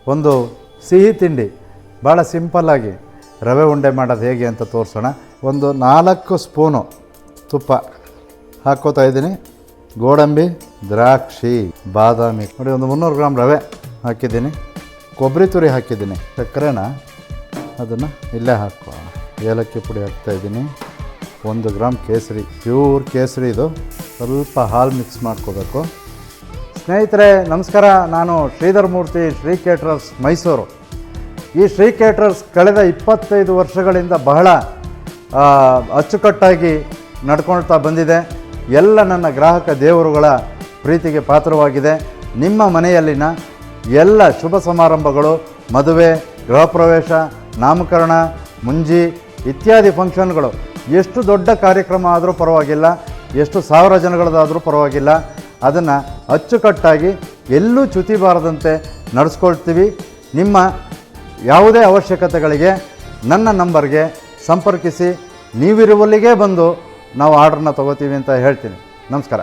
ಒಂದು ಸಿಹಿ ತಿಂಡಿ ಭಾಳ ಸಿಂಪಲ್ಲಾಗಿ ರವೆ ಉಂಡೆ ಮಾಡೋದು ಹೇಗೆ ಅಂತ ತೋರಿಸೋಣ. ಒಂದು 4 ಸ್ಪೂನು ತುಪ್ಪ ಹಾಕ್ಕೋತಾ ಇದ್ದೀನಿ. ಗೋಡಂಬಿ, ದ್ರಾಕ್ಷಿ, ಬಾದಾಮಿ ನೋಡಿ, ಒಂದು 300 ಗ್ರಾಮ್ ರವೆ ಹಾಕಿದ್ದೀನಿ. ಕೊಬ್ಬರಿ ತುರಿ ಹಾಕಿದ್ದೀನಿ. ಸಕ್ಕರೆನ ಅದನ್ನು ಇಲ್ಲೇ ಹಾಕೋ. ಏಲಕ್ಕಿ ಪುಡಿ ಹಾಕ್ತಾಯಿದ್ದೀನಿ. 1 ಗ್ರಾಮ್ ಕೇಸರಿ, ಪ್ಯೂರ್ ಕೇಸರಿ ಇದು. ಸ್ವಲ್ಪ ಹಾಲು ಮಿಕ್ಸ್ ಮಾಡ್ಕೋಬೇಕು. ಸ್ನೇಹಿತರೆ ನಮಸ್ಕಾರ, ನಾನು ಶ್ರೀಧರ್ ಮೂರ್ತಿ, ಶ್ರೀ ಕೇಟ್ರರ್ಸ್ ಮೈಸೂರು. ಈ ಶ್ರೀ ಕೇಟ್ರರ್ಸ್ ಕಳೆದ 25 ವರ್ಷಗಳಿಂದ ಬಹಳ ಅಚ್ಚುಕಟ್ಟಾಗಿ ನಡ್ಕೊಳ್ತಾ ಬಂದಿದೆ. ಎಲ್ಲ ನನ್ನ ಗ್ರಾಹಕ ದೇವರುಗಳ ಪ್ರೀತಿಗೆ ಪಾತ್ರವಾಗಿದೆ. ನಿಮ್ಮ ಮನೆಯಲ್ಲಿನ ಎಲ್ಲ ಶುಭ ಸಮಾರಂಭಗಳು, ಮದುವೆ, ಗೃಹ ಪ್ರವೇಶ, ನಾಮಕರಣ, ಮುಂಜಿ ಇತ್ಯಾದಿ ಫಂಕ್ಷನ್ಗಳು, ಎಷ್ಟು ದೊಡ್ಡ ಕಾರ್ಯಕ್ರಮ ಆದರೂ ಪರವಾಗಿಲ್ಲ, ಎಷ್ಟು 1000 ಜನಗಳದಾದರೂ ಪರವಾಗಿಲ್ಲ, ಅದನ್ನು ಅಚ್ಚುಕಟ್ಟಾಗಿ ಎಲ್ಲೂ ಚ್ಯುತಿ ಬಾರದಂತೆ ನಡೆಸ್ಕೊಳ್ತೀವಿ. ನಿಮ್ಮ ಯಾವುದೇ ಅವಶ್ಯಕತೆಗಳಿಗೆ ನನ್ನ ನಂಬರ್ಗೆ ಸಂಪರ್ಕಿಸಿ. ನೀವಿರುವಲ್ಲಿಗೆ ಬಂದು ನಾವು ಆರ್ಡ್ರನ್ನ ತೊಗೋತೀವಿ ಅಂತ ಹೇಳ್ತೀನಿ. ನಮಸ್ಕಾರ.